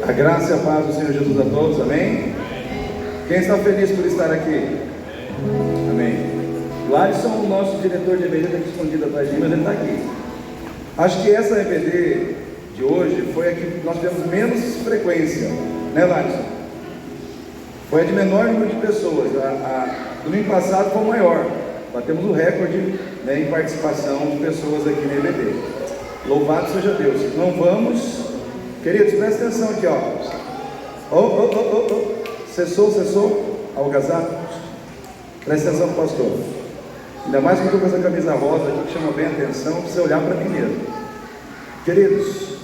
A graça e a paz do Senhor Jesus a todos, amém? Quem está feliz por estar aqui? Amém. Larson, o nosso diretor de EBD, está aqui escondido atrás de mim, mas ele está aqui. Acho que essa EBD de hoje foi a que nós tivemos menos frequência, né, Larson? Foi a de menor número de pessoas. Domingo passado foi o maior, batemos o recorde, né, em participação de pessoas aqui na EBD. Louvado seja Deus. Não vamos, queridos, presta atenção aqui, ó. Cessou, algazarra. Presta atenção, pastor. Ainda mais que eu estou com essa camisa rosa aqui que chama bem a atenção, para você olhar para mim mesmo. Queridos,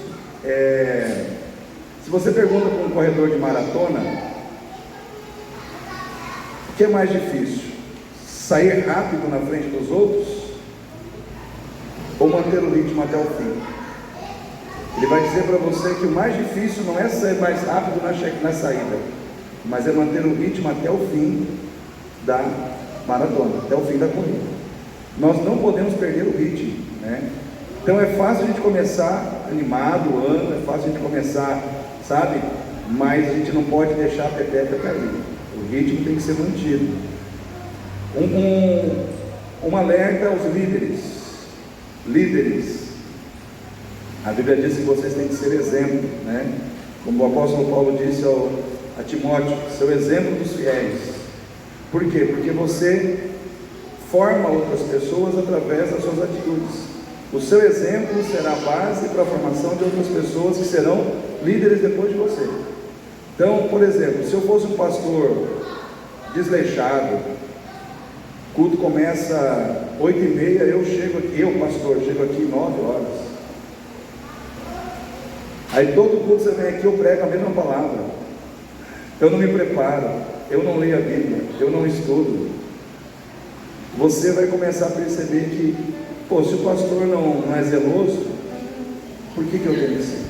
se você pergunta para um corredor de maratona, o que é mais difícil? Sair rápido na frente dos outros ou manter o ritmo até o fim? Ele vai dizer para você que o mais difícil não é sair mais rápido na saída, mas é manter o ritmo até o fim da maratona, até o fim da corrida. Nós não podemos perder o ritmo, né? Então é fácil a gente começar animado o ano, é fácil a gente começar, sabe? Mas a gente não pode deixar a peteca cair. O ritmo tem que ser mantido. Um alerta aos líderes. A Bíblia diz que vocês têm que ser exemplo, né? Como o apóstolo Paulo disse a Timóteo, seu exemplo dos fiéis. Por quê? Porque você forma outras pessoas através das suas atitudes. O seu exemplo será a base para a formação de outras pessoas que serão líderes depois de você. Então, por exemplo, se eu fosse um pastor desleixado, o culto começa 8h30, eu pastor, chego aqui 9h. Aí todo culto você vem aqui, eu prego a mesma palavra. Eu não me preparo, eu não leio a Bíblia, eu não estudo. Você vai começar a perceber que, se o pastor não é zeloso, por que eu tenho que ser?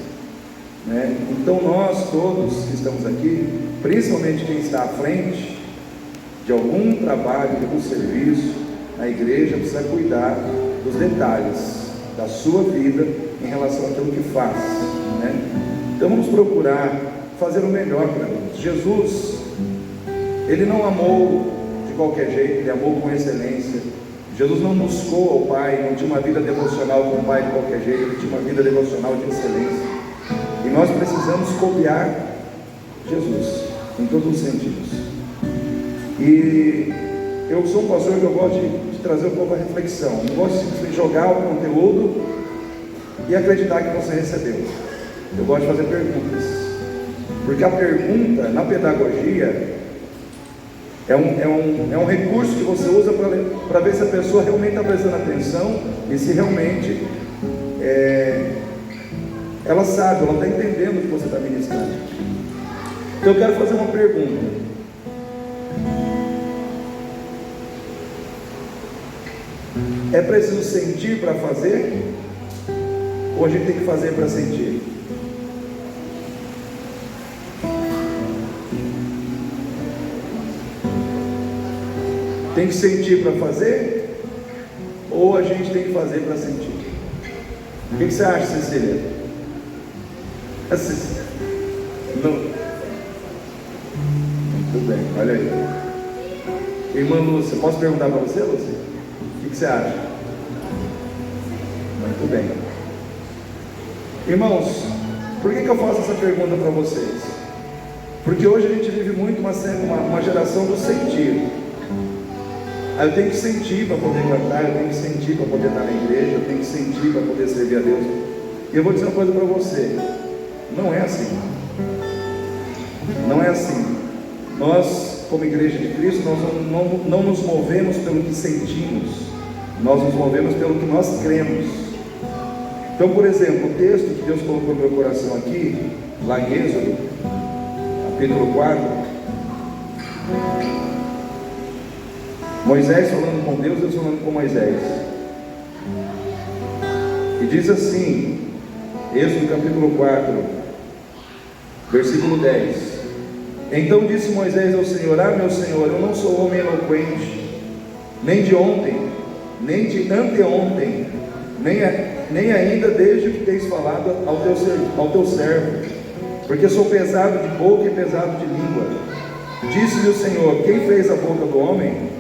Né? Então nós todos que estamos aqui, principalmente quem está à frente de algum trabalho, de algum serviço na igreja, precisa cuidar dos detalhes da sua vida em relação àquilo que faz, né? Então vamos procurar fazer o melhor para Deus. Jesus, Ele não amou de qualquer jeito, Ele amou com excelência. Jesus não buscou ao Pai, não tinha uma vida devocional com o Pai de qualquer jeito, Ele tinha uma vida devocional de excelência. E nós precisamos copiar Jesus em todos os sentidos. E eu sou um pastor que eu gosto de trazer um pouco a reflexão. Eu gosto de simplesmente jogar o conteúdo e acreditar que você recebeu. Eu gosto de fazer perguntas, porque a pergunta na pedagogia é um recurso que você usa para ver se a pessoa realmente está prestando atenção e se realmente ela sabe, ela está entendendo o que você está ministrando. Então eu quero fazer uma pergunta. É preciso sentir para fazer? Ou a gente tem que fazer para sentir? Tem que sentir para fazer? Ou a gente tem que fazer para sentir? O que você acha, Cecília? Não. Muito bem, olha aí. Irmã Lúcia, posso perguntar para você, Lúcia? O que você acha? Muito bem. Irmãos, por que eu faço essa pergunta para vocês? Porque hoje a gente vive muito uma geração do sentir. Eu tenho que sentir para poder cantar, eu tenho que sentir para poder estar na igreja, eu tenho que sentir para poder servir a Deus. E eu vou dizer uma coisa para você: não é assim. Não é assim. Nós, como igreja de Cristo, nós não nos movemos pelo que sentimos, nós nos movemos pelo que nós cremos. Então, por exemplo, o texto que Deus colocou no meu coração aqui, lá em Êxodo, capítulo 4, Moisés falando com Deus, Deus falando com Moisés. E diz assim, Êxodo capítulo 4, versículo 10: Então disse Moisés ao Senhor: meu Senhor, eu não sou homem eloquente, nem de ontem, nem de anteontem, nem ainda desde que tens falado ao teu servo. porque sou pesado de boca e pesado de língua. Disse-lhe o Senhor: quem fez a boca do homem?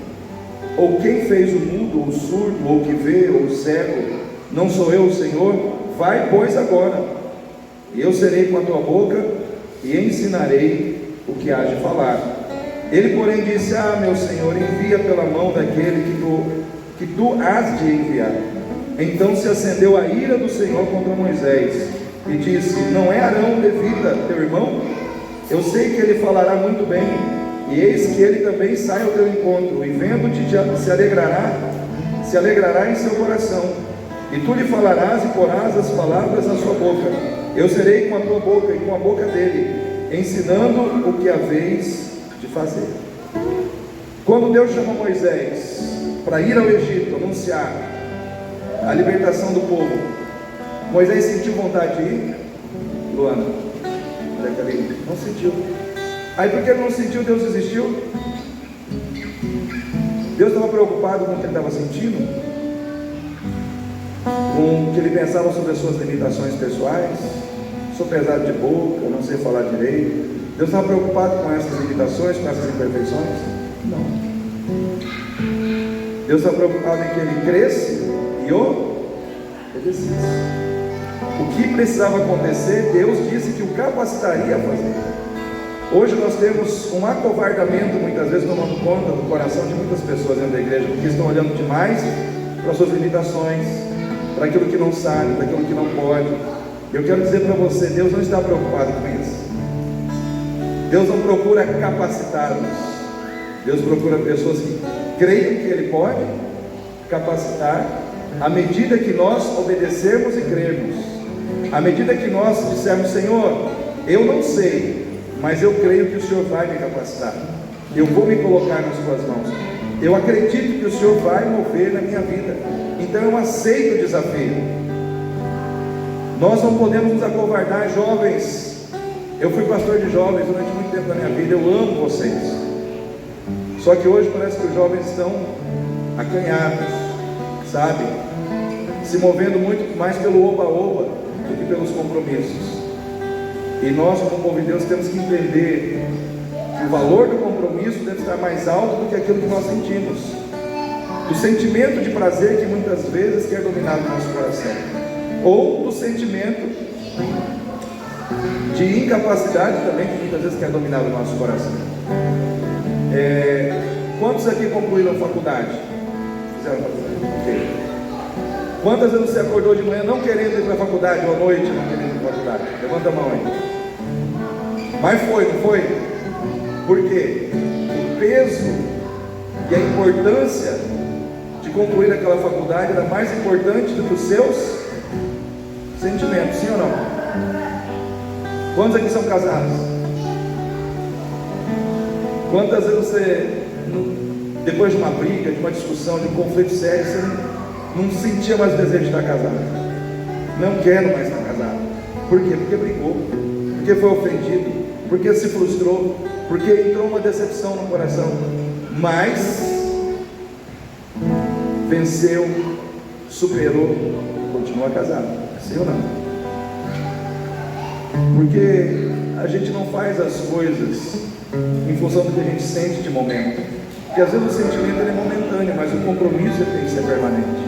Ou quem fez o mudo, ou o surdo, ou o que vê, ou o cego? Não sou eu o Senhor? Vai, pois, agora, e eu serei com a tua boca, e ensinarei o que hás de falar. Ele, porém, disse: ah, meu Senhor, envia pela mão daquele que tu has de enviar. Então se acendeu a ira do Senhor contra Moisés, e disse: não é Arão levita, teu irmão? Eu sei que ele falará muito bem, e eis que ele também sai ao teu encontro, e vendo-te se alegrará em seu coração, e tu lhe falarás e porás as palavras na sua boca. Eu serei com a tua boca e com a boca dele, ensinando o que haveis de fazer. Quando Deus chamou Moisés para ir ao Egito anunciar a libertação do povo, Moisés sentiu vontade de ir? Luana, não sentiu. Aí porque ele não sentiu, Deus desistiu? Deus estava preocupado com o que ele estava sentindo? Com o que ele pensava sobre as suas limitações pessoais? Sou pesado de boca, não sei falar direito. Deus estava preocupado com essas limitações, com essas imperfeições? Não. Deus estava preocupado em que ele cresce e obedecesse. O que precisava acontecer, Deus disse que o capacitaria a fazer. Hoje nós temos um acovardamento, muitas vezes tomando conta do coração de muitas pessoas dentro da igreja, porque estão olhando demais para as suas limitações, para aquilo que não sabe, para aquilo que não pode. Eu quero dizer para você, Deus não está preocupado com isso. Deus não procura capacitados. Deus procura pessoas que creiam que Ele pode capacitar, à medida que nós obedecermos e crermos. À medida que nós dissermos: Senhor, eu não sei, mas eu creio que o Senhor vai me capacitar. Eu vou me colocar nas tuas mãos. Eu acredito que o Senhor vai mover na minha vida. Então eu aceito o desafio. Nós não podemos nos acovardar, jovens. Eu fui pastor de jovens durante muito tempo da minha vida. Eu amo vocês. Só que hoje parece que os jovens estão acanhados, sabe? Se movendo muito mais pelo oba-oba do que pelos compromissos. E nós, como povo de Deus, temos que entender que o valor do compromisso deve estar mais alto do que aquilo que nós sentimos, do sentimento de prazer que muitas vezes quer dominar o nosso coração, ou do sentimento de incapacidade também que muitas vezes quer dominar o nosso coração. Quantos aqui concluíram faculdade? Fizeram faculdade? Okay. Quantas vezes você acordou de manhã não querendo ir para a faculdade, ou à noite não querendo ir para a faculdade? Levanta a mão aí. Mas foi, não foi? Por quê? O peso e a importância de concluir aquela faculdade era mais importante do que os seus sentimentos, sim ou não? Quantos aqui são casados? Quantas vezes você, depois de uma briga, de uma discussão, de um conflito sério, você não sentia mais o desejo de estar casado? Não quero mais estar casado. Por quê? Porque brigou, porque foi ofendido, porque se frustrou, porque entrou uma decepção no coração, mas venceu, superou, continua casado, sim ou não? Porque a gente não faz as coisas em função do que a gente sente de momento, porque às vezes o sentimento ele é momentâneo, mas o compromisso ele tem que ser permanente.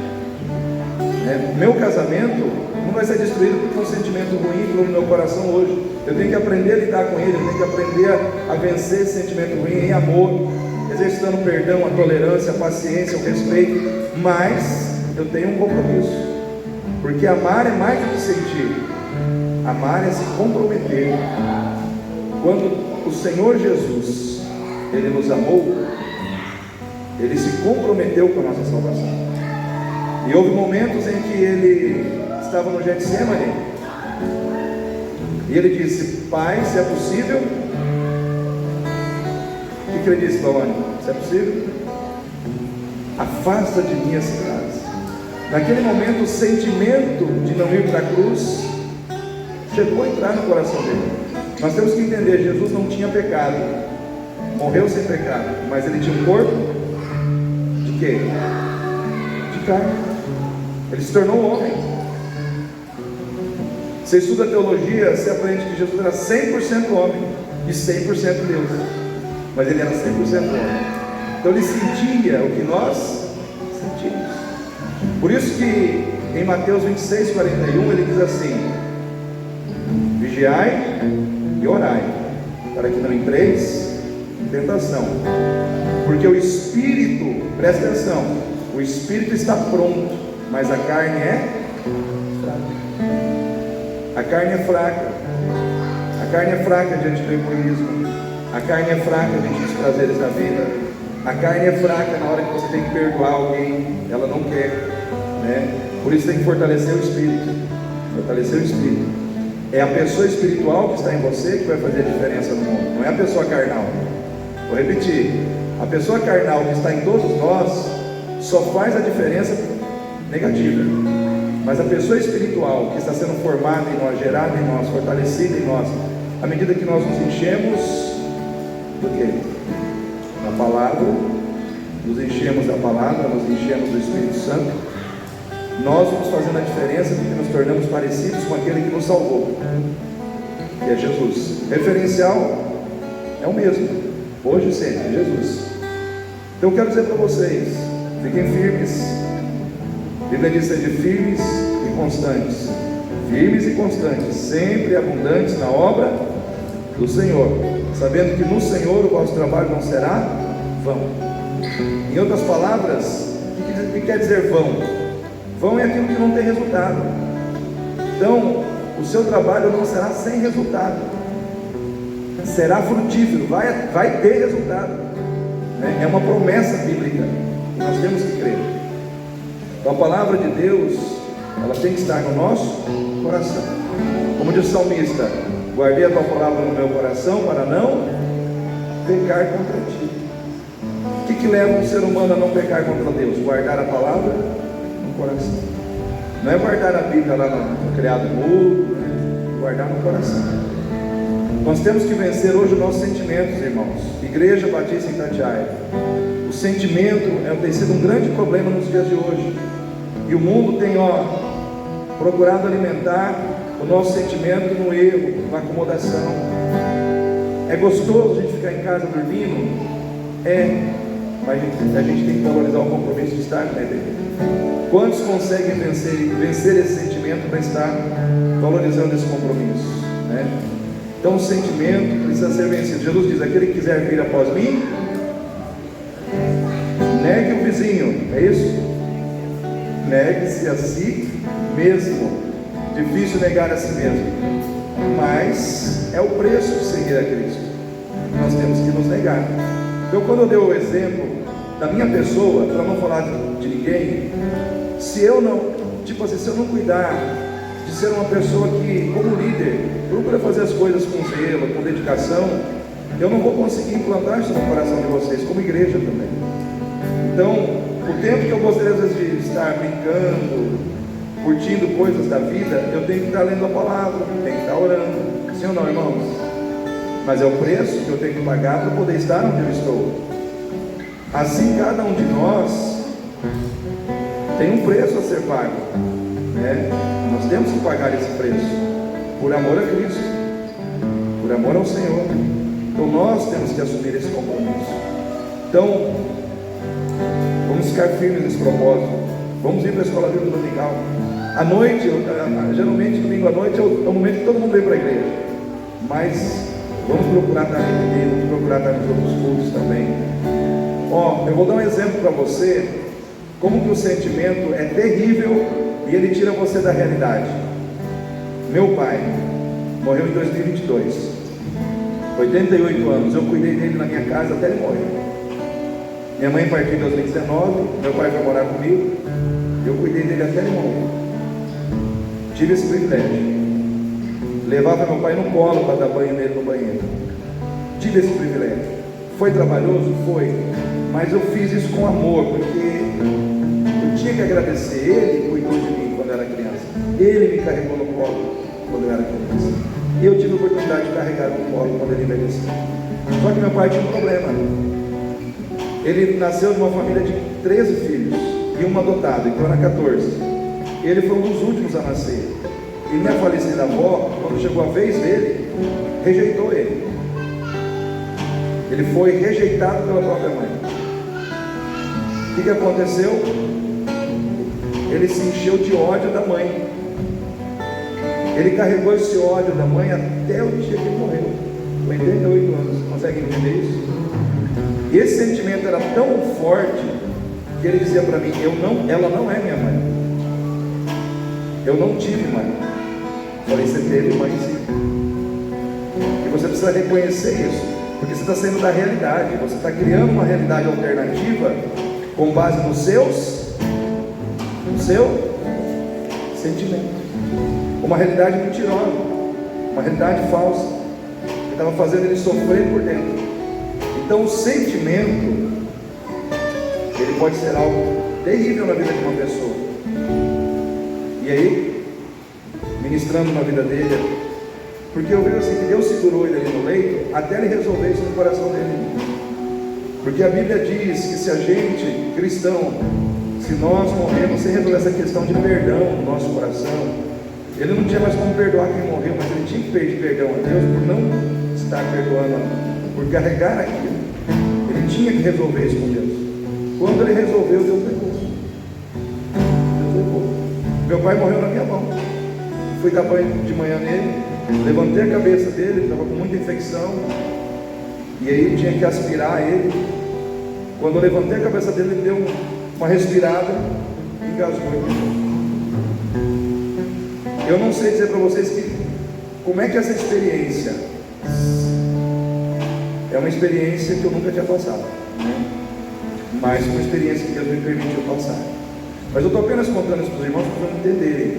Meu casamento não vai ser destruído porque um sentimento ruim entrou no meu coração hoje. Eu tenho que aprender a lidar com ele, eu tenho que aprender a vencer esse sentimento ruim em amor, exercitando o perdão, a tolerância, a paciência, o respeito. Mas eu tenho um compromisso, porque amar é mais do que sentir. Amar é se comprometer. Quando o Senhor Jesus, Ele nos amou, Ele se comprometeu com a nossa salvação. E houve momentos em que Ele estava no Getsemane, e Ele disse: Pai, se é possível. O que Ele disse, Paulo? Se é possível, afasta de mim esse cálice. Naquele momento o sentimento de não ir para a cruz chegou a entrar no coração dele. Nós temos que entender, Jesus não tinha pecado, morreu sem pecado, mas Ele tinha um corpo de quê? De carne. Ele se tornou homem. Você estuda teologia, você aprende que Jesus era 100% homem e 100% Deus, mas ele era 100% homem. Então ele sentia o que nós sentimos. Por isso que em Mateus 26:41 ele diz assim: vigiai e orai, para que não entreis em tentação, porque o espírito, presta atenção, o espírito está pronto, mas a carne é fraca. A carne é fraca. A carne é fraca diante do egoísmo. A carne é fraca diante dos prazeres da vida. A carne é fraca na hora que você tem que perdoar alguém, ela não quer, né? Por isso tem que fortalecer o espírito. Fortalecer o espírito. É a pessoa espiritual que está em você que vai fazer a diferença no mundo, não é a pessoa carnal. Vou repetir: a pessoa carnal que está em todos nós só faz a diferença negativa, mas a pessoa espiritual que está sendo formada em nós, gerada em nós, fortalecida em nós, à medida que nós nos enchemos do quê? Da palavra, nos enchemos da palavra, nos enchemos do Espírito Santo, nós vamos fazendo a diferença porque nos tornamos parecidos com aquele que nos salvou, que é Jesus. Referencial é o mesmo, hoje e sempre, Jesus. Então eu quero dizer para vocês, fiquem firmes. A Bíblia diz: sede firmes e constantes. Firmes e constantes, sempre abundantes na obra do Senhor, sabendo que no Senhor o vosso trabalho não será vão. Em outras palavras, o que quer dizer vão? Vão é aquilo que não tem resultado. Então, o seu trabalho não será sem resultado, será frutífero, vai ter resultado, né? É uma promessa bíblica, nós temos que crer. Então, a palavra de Deus, ela tem que estar no nosso coração. Como diz o salmista: guardei a tua palavra no meu coração para não pecar contra ti. O que leva um ser humano a não pecar contra Deus? Guardar a palavra no coração. Não é guardar a Bíblia lá no criado mudo, né? Guardar no coração. Nós temos que vencer hoje os nossos sentimentos, irmãos. Igreja Batista em Itatiaia, o sentimento tem sido um grande problema nos dias de hoje. E o mundo tem procurado alimentar o nosso sentimento no erro, na acomodação. É gostoso a gente ficar em casa dormindo? Mas a gente tem que valorizar o compromisso de estar na igreja. Quantos conseguem vencer esse sentimento para estar valorizando esse compromisso, né? Então o sentimento precisa ser vencido. Jesus diz: aquele que quiser vir após mim, negue o vizinho, é isso? Negue-se a si mesmo. Difícil negar a si mesmo, mas é o preço de seguir a Cristo. Nós temos que nos negar. Então, quando eu dei o exemplo da minha pessoa, para não falar de ninguém, se eu não cuidar de ser uma pessoa que, como líder, procura fazer as coisas com zelo, com dedicação, eu não vou conseguir implantar isso no coração de vocês, como igreja também. Então, o tempo que eu gostaria às vezes de estar brincando, curtindo coisas da vida, eu tenho que estar lendo a palavra, tenho que estar orando. Sim ou não, irmãos? Mas é o preço que eu tenho que pagar para poder estar onde eu estou. Assim, cada um de nós tem um preço a ser pago, né? Nós temos que pagar esse preço por amor a Cristo, por amor ao Senhor. Então nós temos que assumir esse compromisso. Então vamos ficar firmes nesse propósito. Vamos ir para a escola bíblica dominical. À noite, geralmente domingo à noite é o momento que todo mundo vem para a igreja, mas vamos procurar estar aqui, vamos procurar estar nos outros cultos também. Eu vou dar um exemplo para você, como que o sentimento é terrível e ele tira você da realidade. Meu pai morreu em 2022, 88 anos, eu cuidei dele na minha casa até ele morrer. Minha mãe partiu em 2019, meu pai foi morar comigo, eu cuidei dele até ele morrer. Tive esse privilégio. Levava meu pai no colo para dar banho nele no banheiro. Tive esse privilégio. Foi trabalhoso? Foi. Mas eu fiz isso com amor, porque eu tinha que agradecer. Ele cuidou de mim quando eu era criança. Ele me carregou no colo quando eu era criança. E eu tive a oportunidade de carregar no colo quando ele envelheceu. Só que meu pai tinha um problema. Ele nasceu de uma família de 13 filhos e um adotado, então era 14. Ele foi um dos últimos a nascer. E minha falecida avó, quando chegou a vez dele, rejeitou ele. Ele foi rejeitado pela própria mãe. O que aconteceu? Ele se encheu de ódio da mãe. Ele carregou esse ódio da mãe até o dia que ele morreu, com 88 anos. Consegue entender isso? E esse sentimento era tão forte que ele dizia para mim: ela não é minha mãe. Eu não tive mãe. Falei: você teve mãe sim. E você precisa reconhecer isso, porque você está saindo da realidade. Você está criando uma realidade alternativa com base no seu sentimento. Uma realidade mentirosa, uma realidade falsa, que estava fazendo ele sofrer por dentro. Então o sentimento, ele pode ser algo terrível na vida de uma pessoa. E aí, ministrando na vida dele, porque eu vejo assim, que Deus segurou ele ali no leito, até ele resolver isso no coração dele. Porque a Bíblia diz que se a gente, cristão, se nós morremos sem resolver essa questão de perdão no nosso coração, ele não tinha mais como perdoar quem morreu, mas ele tinha que pedir perdão a Deus por não estar perdoando, por carregar aquilo. Ele tinha que resolver isso com Deus. Quando ele resolveu, Deus levou. Deus levou. Meu pai morreu na minha mão. Fui dar banho de manhã nele, levantei a cabeça dele, estava com muita infecção, e aí eu tinha que aspirar ele. Quando eu levantei a cabeça dele, ele deu uma respirada e engasgou ele. Eu não sei dizer para vocês como é que essa experiência é uma experiência que eu nunca tinha passado, né? Mas uma experiência que Deus me permitiu passar. Mas eu estou apenas contando isso para os irmãos para entenderem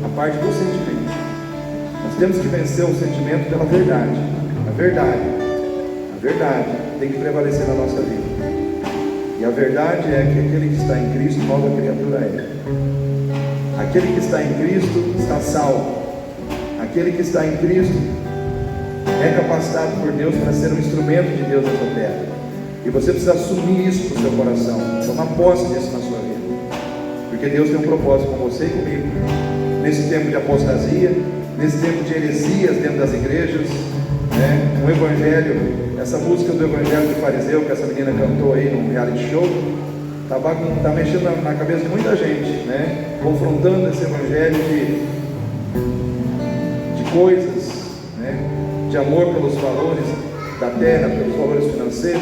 a parte do sentimento. Nós temos que vencer o sentimento pela verdade. A verdade tem que prevalecer na nossa vida. E a verdade é que aquele que está em Cristo, nova criatura é. Aquele que está em Cristo está salvo. Aquele que está em Cristo é capacitado por Deus para ser um instrumento de Deus nessa terra. E você precisa assumir isso para o seu coração, tomar posse disso na sua vida, porque Deus tem um propósito com você e comigo. Nesse tempo de apostasia, nesse tempo de heresias dentro das igrejas, né? Um evangelho, essa música do evangelho de fariseu que essa menina cantou aí no reality show, está mexendo na cabeça de muita gente, né? Confrontando esse evangelho de coisas, né? De amor pelos valores da terra, pelos valores financeiros,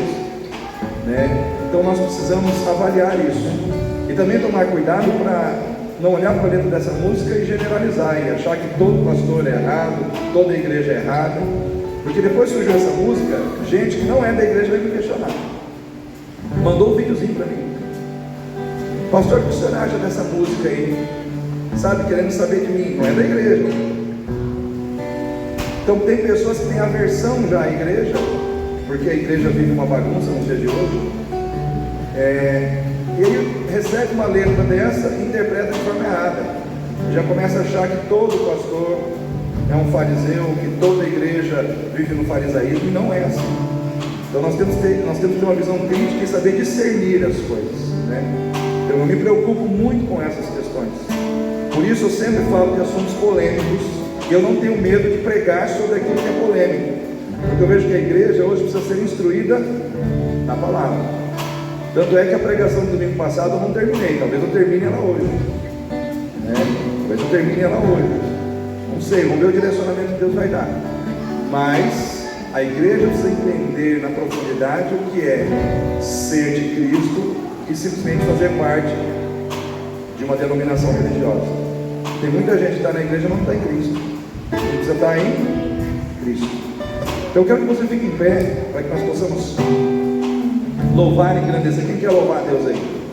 né? Então nós precisamos avaliar isso e também tomar cuidado para não olhar para dentro dessa música e generalizar e achar que todo pastor é errado, toda igreja é errada, porque depois surgiu essa música, gente que não é da igreja veio me questionar, mandou um videozinho para mim: pastor, o que o senhor acha dessa música aí? Sabe, querendo saber de mim, não é da igreja. Então tem pessoas que têm aversão já à igreja, porque a igreja vive uma bagunça nos dias de hoje, e ele recebe uma letra dessa e interpreta de forma errada, já começa a achar que todo pastor é um fariseu, que toda igreja vive no farisaísmo, e não é assim. Então nós temos que ter uma visão crítica e saber discernir as coisas, né? Eu me preocupo muito com essas questões, por isso eu sempre falo de assuntos polêmicos, e eu não tenho medo de pregar sobre aquilo que é polêmico, porque eu vejo que a igreja hoje precisa ser instruída na palavra. Tanto é que a pregação do domingo passado eu não terminei, talvez eu termine ela hoje, né? Talvez eu termine ela hoje, não sei, vamos ver o direcionamento que Deus vai dar. Mas a igreja precisa entender na profundidade o que é ser de Cristo e simplesmente fazer parte de uma denominação religiosa. Tem muita gente que está na igreja e não está em Cristo. A gente precisa estar em Cristo. Então eu quero que você fique em pé para que nós possamos louvar e engrandecer. Quem quer louvar a Deus aí?